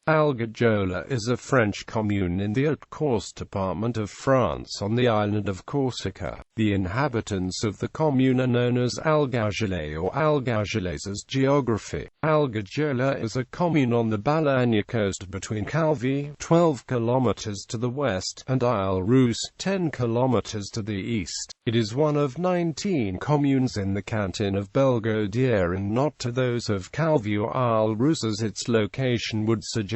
Algajola is a French commune in the Haute-Corse department of France on the island of Corsica. The inhabitants of the commune are known as Algajolais or Algajolaises. Geography. Algajola is a commune on the Balagne coast between Calvi, 12 km to the west, and Isle-Rousse, 10 km to the east. It is one of 19 communes in the canton of Belgaudière and not to those of Calvi or Isle-Rousse as its location would suggest.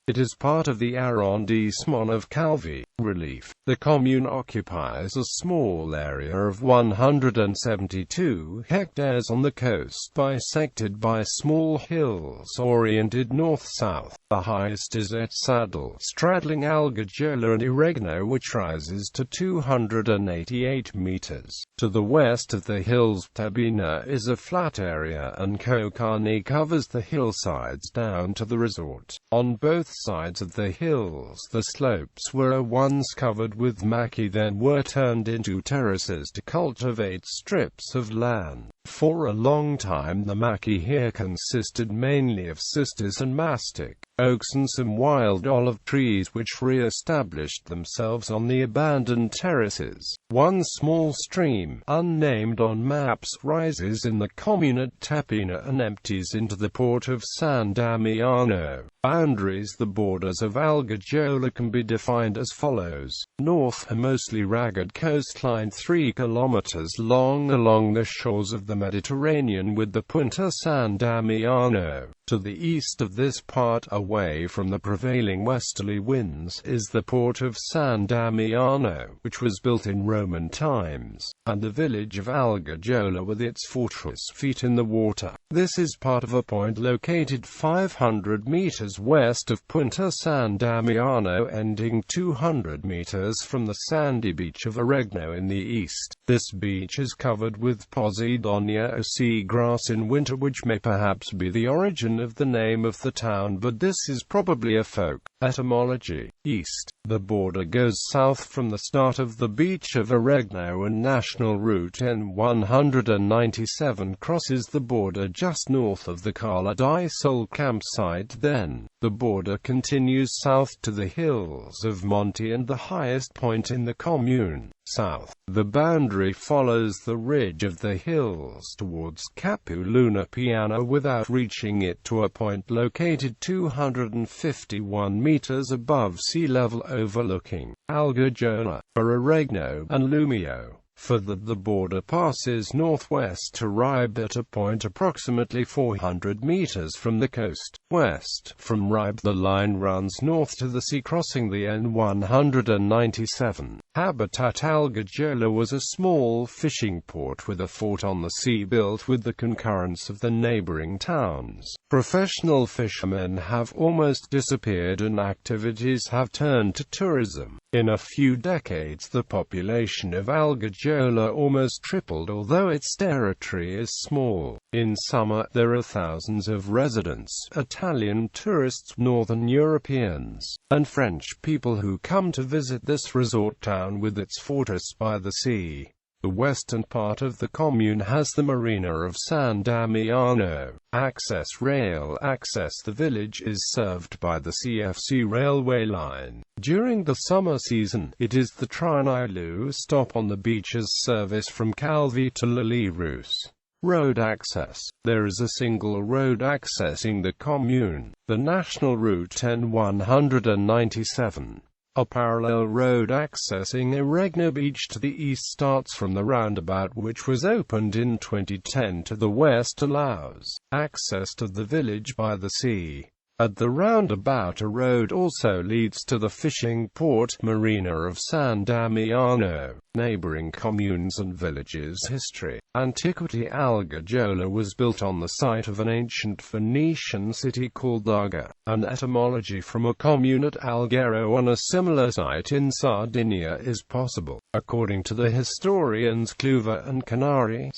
It is part of the arrondissement of Calvi. Relief. The commune occupies a small area of 172 hectares on the coast, bisected by small hills oriented north-south. The highest is at Saddle, straddling Algajola and Iregno, which rises to 288 meters. To the west of the hills, Tabina is a flat area and Kokani covers the hillsides down to the resort. On both sides of the hills, the slopes were once covered with maki, then were turned into terraces to cultivate strips of land. For a long time the maki here consisted mainly of cistus and mastic, oaks and some wild olive trees which re-established themselves on the abandoned terraces. One small stream, unnamed on maps, rises in the commune at Tapina and empties into the port of San Damiano. Boundaries. The borders of Algajola can be defined as follows. North, a mostly ragged coastline 3 km long along the shores of the Mediterranean with the Punta San Damiano. To the east of this part, away from the prevailing westerly winds, is the port of San Damiano, which was built in Roman times, and the village of Algajola with its fortress feet in the water. This is part of a point located 500 meters west of Punta San Damiano, ending 200 meters from the sandy beach of Iregno in the east. This beach is covered with Posidonia, a seagrass in winter, which may perhaps be the origin of the name of the town, but this is probably a folk etymology. East. The border goes south from the start of the beach of Iregno, and National Route N197 crosses the border just north of the Cala di Sol campsite. Then, the border continues south to the hills of Monte and the highest point in the commune. South. The boundary follows the ridge of the hills towards Capuluna Piana without reaching it to a point located 251 meters above sea level overlooking Algajola, Iregno, and Lumio. Further, the border passes northwest to Ribe at a point approximately 400 meters from the coast. West. From Ribe the line runs north to the sea, crossing the N197. Habitat. Algajola was a small fishing port with a fort on the sea built with the concurrence of the neighboring towns. Professional fishermen have almost disappeared and activities have turned to tourism. In a few decades the population of Algajola almost tripled, although its territory is small. In summer, there are thousands of residents, Italian tourists, Northern Europeans, and French people who come to visit this resort town with its fortress by the sea. The western part of the commune has the marina of San Damiano. Rail access. The village is served by the CFC railway line. During the summer season, it is the Trinailu stop on the beach's service from Calvi to L'Île-Rousse. Road access. There is a single road accessing the commune, the National Route N197. A parallel road accessing Iregno Beach to the east starts from the roundabout, which was opened in 2010 to the west, allows access to the village by the sea. At the roundabout a road also leads to the fishing port, marina of San Damiano. Neighboring communes and villages. History. Antiquity. Algajola was built on the site of an ancient Phoenician city called Arga. An etymology from a commune at Alghero on a similar site in Sardinia is possible. According to the historians Cluver and Canari,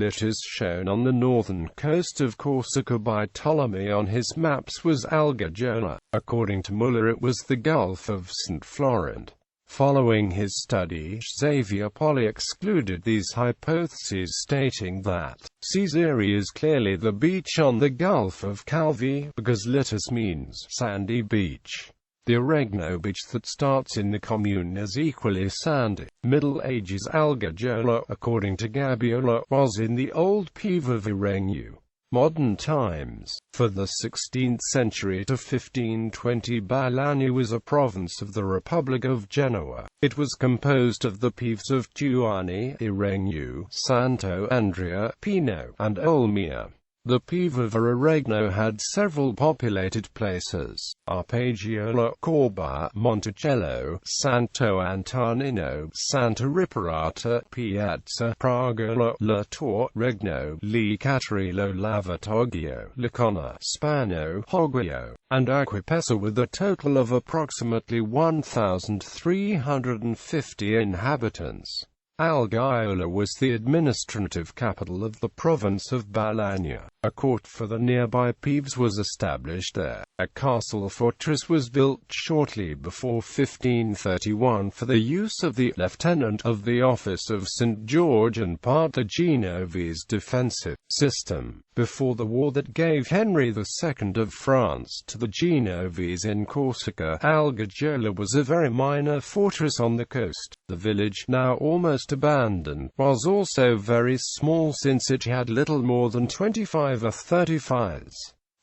it is shown on the northern coast of Corsica by Ptolemy on his maps was Algajola. According to Muller, it was the Gulf of St. Florent. Following his study, Xavier Polly excluded these hypotheses, stating that Caesarea is clearly the beach on the Gulf of Calvi, because litus means sandy beach. The Oregno beach that starts in the commune is equally sandy. Middle Ages Algajola, according to Gabiola, was in the old Pieve of Oregno. Modern times. For the 16th century to 1520, Balagna was a province of the Republic of Genoa. It was composed of the pieves of Giuani, Oregno, Santo Andrea, Pino, and Olmia. The Pieve of Oregno had several populated places: Arpegiola, Corba, Monticello, Santo Antonino, Santa Riparata, Piazza, Pragola, La Torre, Regno, Li Catarilo, Lavatoggio, Licona, Spano, Hoggio, and Aquipesa, with a total of approximately 1,350 inhabitants. Algajola was the administrative capital of the province of Balagna. A court for the nearby Pieves was established there. A castle fortress was built shortly before 1531 for the use of the lieutenant of the office of St. George and part the Genovese defensive system. Before the war that gave Henry II of France to the Genovese in Corsica, Algajola was a very minor fortress on the coast. The village, now almost abandoned, was also very small since it had little more than 25 or 30 fires.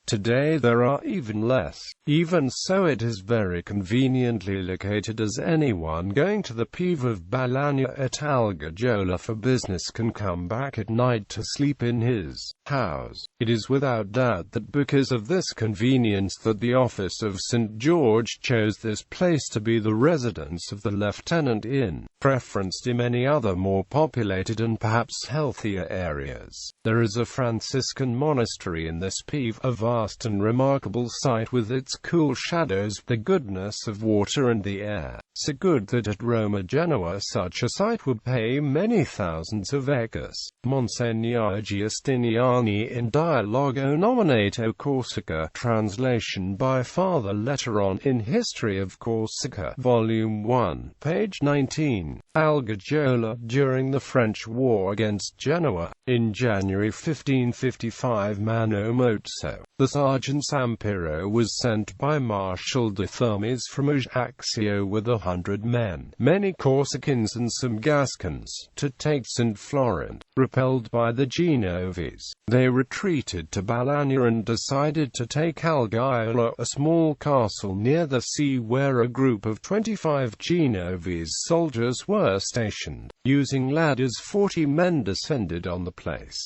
Today there are even less. Even so, it is very conveniently located, as anyone going to the Pieve of Balagna at Algajola for business can come back at night to sleep in his house. It is without doubt that because of this convenience that the office of St. George chose this place to be the residence of the lieutenant in preference to many other more populated and perhaps healthier areas. There is a Franciscan monastery in this Pieve, a vast and remarkable sight with its cool shadows, the goodness of water and the air, so good that at Rome or Genoa such a site would pay many thousands of acres. Monsignor Giustiniani in Dialogo Nominato Corsica, translation by Father Letteron in History of Corsica, Volume 1, page 19. Algajola, during the French war against Genoa, in January 1555, Mano Mozzo, the sergeant Sampiro, was sent by Marshal de Thermes from Ajaccio with 100 men, many Corsicans and some Gascons, to take St. Florent. Repelled by the Genovese, they retreated to Balagna and decided to take Algajola, a small castle near the sea where a group of 25 Genovese soldiers were stationed. Using ladders, 40 men descended on the place.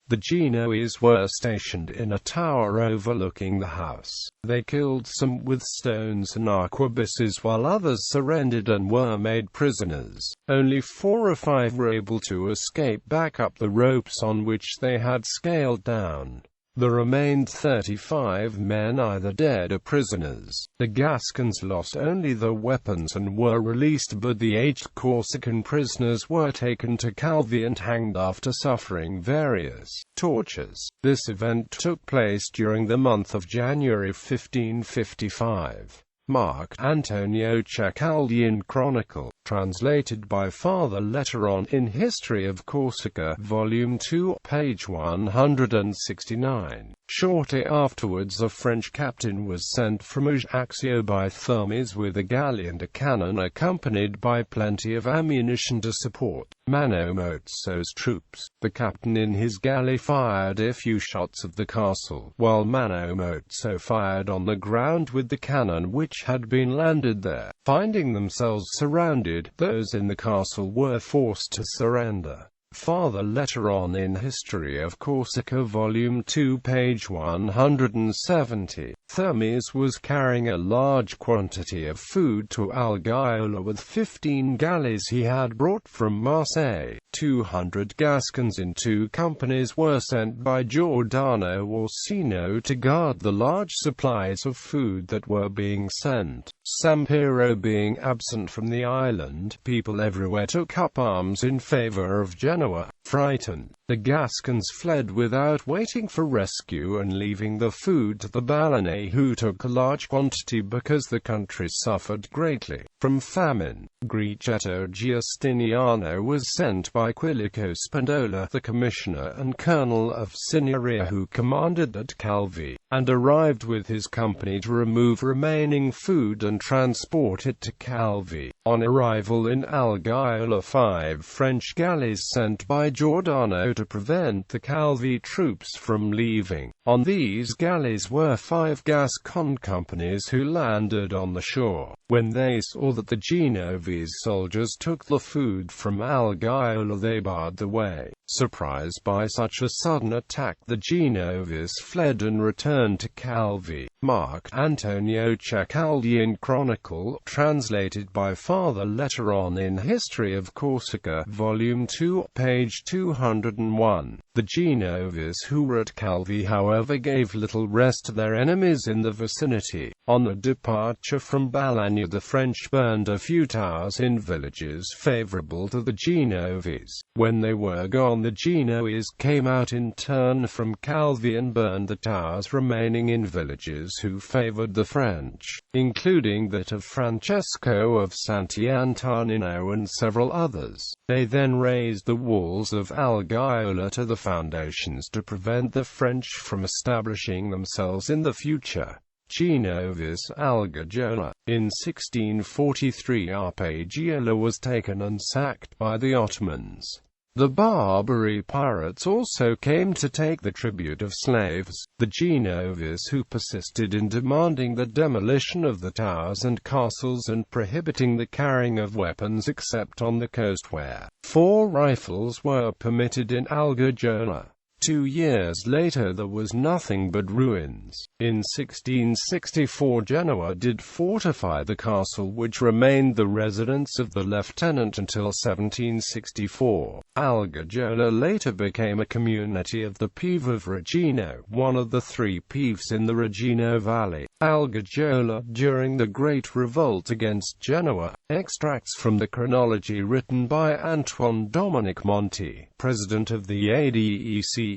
The Genoese were stationed in a tower overlooking the house. They killed some with stones and arquebuses, while others surrendered and were made prisoners. Only 4 or 5 were able to escape back up the ropes on which they had scaled down. The remained 35 men either dead or prisoners. The Gascons lost only their weapons and were released, but the 8 Corsican prisoners were taken to Calvi and hanged after suffering various tortures. This event took place during the month of January 1555. Mark Antonio Cecaldian Chronicle, translated by Father Letteron in History of Corsica, Volume 2, page 169. Shortly afterwards a French captain was sent from Ajaccio by Thermes with a galley and a cannon, accompanied by plenty of ammunition to support Mano Mozzo's troops. The captain in his galley fired a few shots at the castle, while Mano Mozzo fired on the ground with the cannon which had been landed there. Finding themselves surrounded, those in the castle were forced to surrender. Father Letteron in History of Corsica, Volume 2, page 170. Thermes was carrying a large quantity of food to Algajola with 15 galleys he had brought from Marseille. 200 Gascons in 2 companies were sent by Giordano Orsino to guard the large supplies of food that were being sent. Sampiro being absent from the island, people everywhere took up arms in favor of Genoa. Frightened, the Gascons fled without waiting for rescue and leaving the food to the Balanais, who took a large quantity because the country suffered greatly from famine. Grigetto Giustiniano was sent by Quilico Spandola, the commissioner and colonel of Signoria who commanded at Calvi, and arrived with his company to remove remaining food and transport it to Calvi. On arrival in Algajola, 5 French galleys sent by Giordano to prevent the Calvi troops from leaving. On these galleys were 5 Gascon companies who landed on the shore. When they saw that the Genovese soldiers took the food from Algajola, they barred the way. Surprised by such a sudden attack, the Genovese fled and returned to Calvi. Mark Antonio Ceccaldian Chronicle, translated by Father Letteron in History of Corsica, Volume 2, page 201. The Genovese who were at Calvi, however, gave little rest to their enemies in the vicinity. On the departure from Balagna, the French burned a few towers in villages favorable to the Genovese. When they were gone, the Genoese came out in turn from Calvi and burned the towers remaining in villages who favored the French, including that of Francesco of Sant'Antonino and several others. They then raised the walls of Algajola to the foundations to prevent the French from establishing themselves in the future. Genovese Algajola. In 1643 Arpegiola was taken and sacked by the Ottomans. The Barbary pirates also came to take the tribute of slaves. The Genovese who persisted in demanding the demolition of the towers and castles and prohibiting the carrying of weapons except on the coast, where 4 rifles were permitted in Algajola. 2 years later there was nothing but ruins. In 1664 Genoa did fortify the castle, which remained the residence of the lieutenant until 1764. Algajola later became a community of the Pieve of Regino, one of the 3 Pieves in the Regino Valley. Algajola during the Great Revolt against Genoa. Extracts from the chronology written by Antoine Dominic Monti, president of the ADECEC,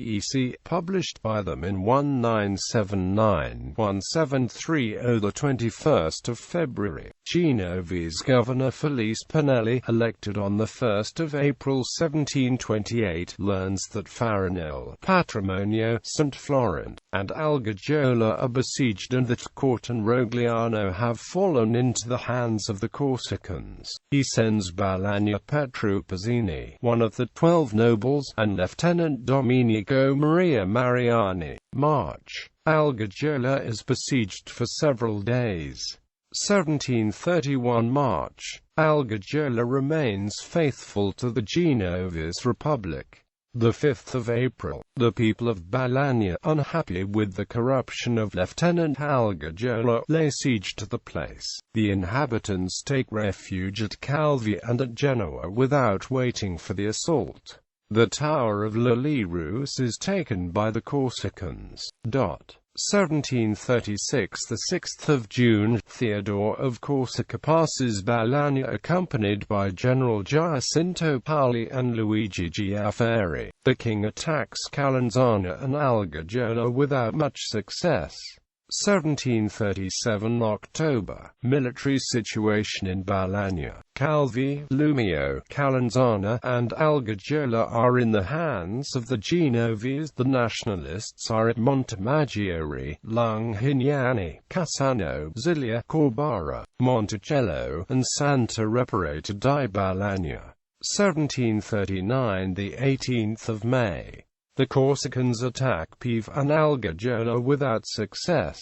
published by them in 1979-1730, the 21st of February. Genovese governor Felice Pinelli, elected on the 1st of April 1728, learns that Farinel, Patrimonio, St. Florent, and Algajola are besieged and that Corte and Rogliano have fallen into the hands of the Corsicans. He sends Balagna Petru Pazzini, one of the 12 nobles, and Lieutenant Domenico Maria Mariani. March. Algajola is besieged for several days. 1731 March. Algajola remains faithful to the Genovese Republic. The 5th of April, the people of Balagna, unhappy with the corruption of Lieutenant Algajola, lay siege to the place. The inhabitants take refuge at Calvi and at Genoa without waiting for the assault. The Tower of La Rousse is taken by the Corsicans. 1736 The 6th of June, Theodore of Corsica passes Balagna accompanied by General Giacinto Paoli and Luigi Giafferi. The king attacks Calenzana and Algajola without much success. 1737 October. Military situation in Balagna, Calvi, Lumio, Calenzana, and Algajola are in the hands of the Genovese. The nationalists are at Montemaggiore, Lunghignani, Cassano, Ziglia, Corbara, Monticello, and Santa Reparata di Balagna. 1739 The 18th of May. The Corsicans attack Pieve and Algajola without success.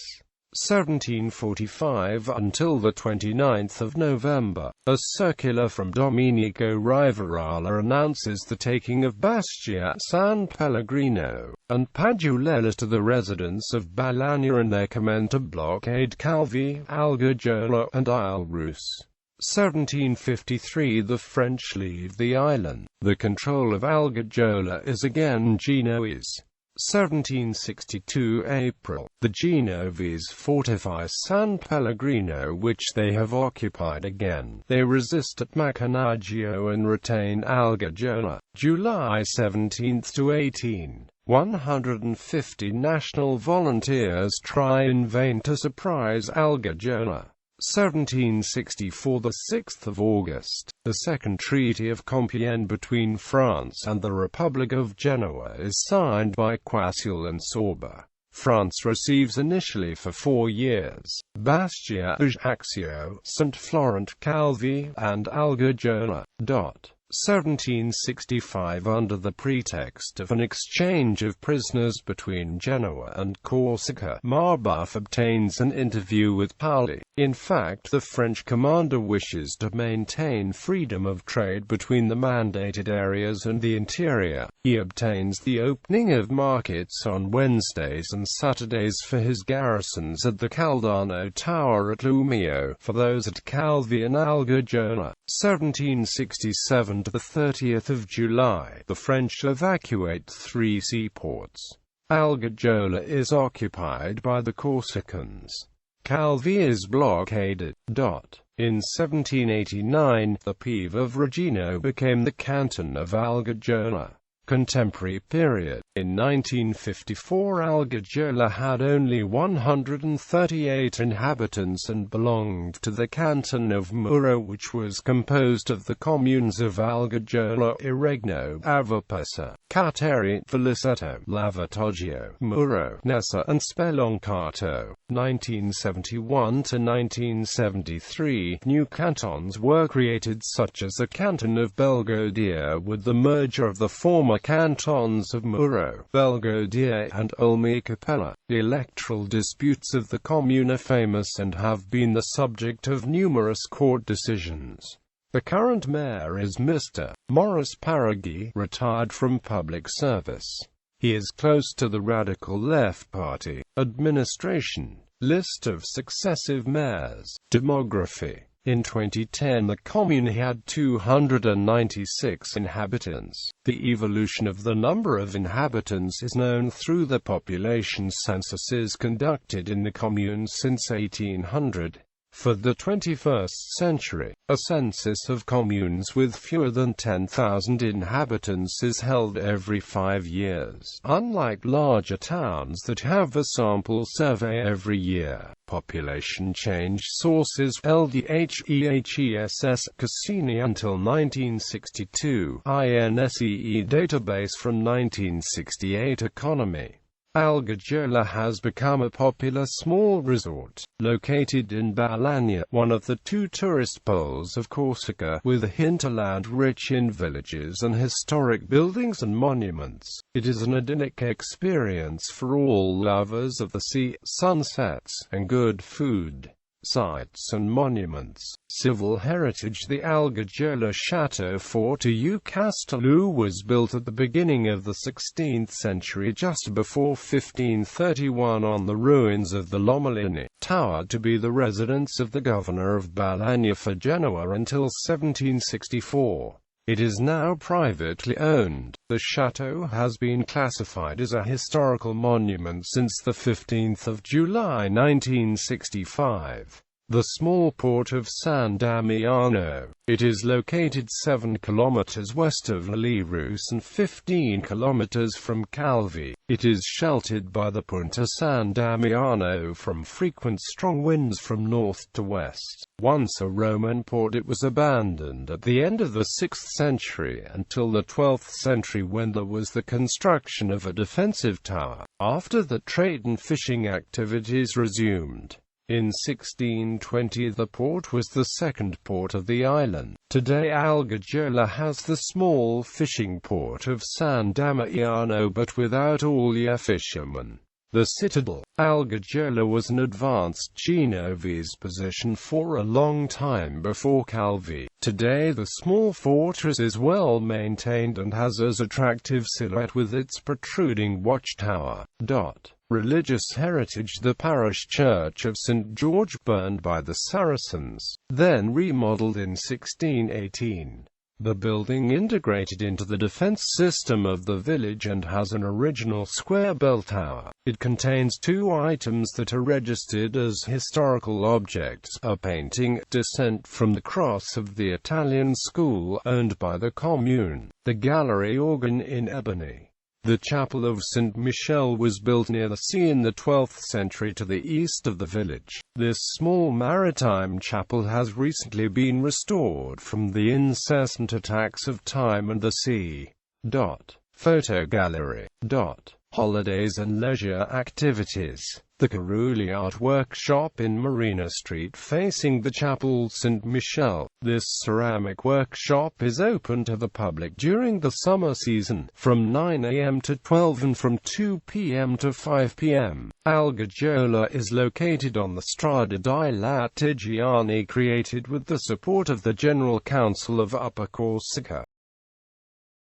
1745 until the 29th of November. A circular from Domenico Rivarala announces the taking of Bastia, San Pellegrino, and Padulela to the residents of Balagna, and they commence to blockade Calvi, Algajola, and Isle Rousse. 1753 The French leave the island. The control of Algajola is again Genoese. 1762 April. The Genovese fortify San Pellegrino, which they have occupied again. They resist at Macanaggio and retain Algajola. July 17 to 18. 150 national volunteers try in vain to surprise Algajola. 1764 The 6th of August, the Second Treaty of Compiègne between France and the Republic of Genoa is signed by Choiseul and Sorba. France receives initially for 4 years, Bastia, Ajaccio, St. Florent, Calvi, and Algajola. 1765 Under the pretext of an exchange of prisoners between Genoa and Corsica, Marbeuf obtains an interview with Paoli. In fact, the French commander wishes to maintain freedom of trade between the mandated areas and the interior. He obtains the opening of markets on Wednesdays and Saturdays for his garrisons at the Caldano Tower at Lumio, for those at Calvi and Algajola. 1767 to the 30th of July, the French evacuate 3 seaports. Algajola is occupied by the Corsicans. Calvi is blockaded. In 1789, the Pieve of Regino became the canton of Algajola. Contemporary period. In 1954 Algajola had only 138 inhabitants and belonged to the canton of Muro, which was composed of the communes of Algajola, Iregno, Avapasa, Cateri, Valiceto, Lavatoggio, Muro, Nessa and Speloncato. 1971 to 1973, new cantons were created such as the canton of Belgodea with the merger of the former cantons of Muro, Belgodea and Olmi Capella. The electoral disputes of the commune are famous and have been the subject of numerous court decisions. The current mayor is Mr. Maurice Paraghi, retired from public service. He is close to the Radical Left Party. Administration. List of successive mayors. Demography. In 2010 the commune had 296 inhabitants. The evolution of the number of inhabitants is known through the population censuses conducted in the commune since 1800. For the 21st century, a census of communes with fewer than 10,000 inhabitants is held every 5 years. Unlike larger towns that have a sample survey every year, population change sources LDHEHESS Cassini until 1962, INSEE database from 1968 economy. Algajola has become a popular small resort, located in Balagna, one of the 2 tourist poles of Corsica, with a hinterland rich in villages and historic buildings and monuments. It is an idyllic experience for all lovers of the sea, sunsets, and good food. Sites and monuments. Civil heritage. The Algajola Chateau Fort du Castello was built at the beginning of the 16th century just before 1531 on the ruins of the Lomellini Tower to be the residence of the governor of Balagna for Genoa until 1764. It is now privately owned. The chateau has been classified as a historical monument since the 15th of July 1965. The small port of San Damiano. It is located 7 kilometers west of Lillirus and 15 kilometers from Calvi. It is sheltered by the Punta San Damiano from frequent strong winds from north to west. Once a Roman port, it was abandoned at the end of the 6th century until the 12th century when there was the construction of a defensive tower. After that, trade and fishing activities resumed. In 1620 the port was the second port of the island. Today Algajola has the small fishing port of San Damiano but without all the fishermen. The citadel. Algajola was an advanced Genovese position for a long time before Calvi. Today the small fortress is well maintained and has as attractive silhouette with its protruding watchtower. Religious heritage. The parish church of St. George burned by the Saracens, then remodeled in 1618. The building integrated into the defense system of the village and has an original square bell tower. It contains 2 items that are registered as historical objects: a painting, Descent from the Cross of the Italian School, owned by the commune, the gallery organ in ebony. The Chapel of St. Michel was built near the sea in the 12th century to the east of the village. This small maritime chapel has recently been restored from the incessant attacks of time and the sea. Photo gallery. Holidays and leisure activities. The Carouli Art Workshop in Marina Street facing the Chapel St. Michel. This ceramic workshop is open to the public during the summer season, from 9 a.m. to 12 and from 2 p.m. to 5 p.m. Algajola is located on the Strada di Lattigiani, created with the support of the General Council of Upper Corsica.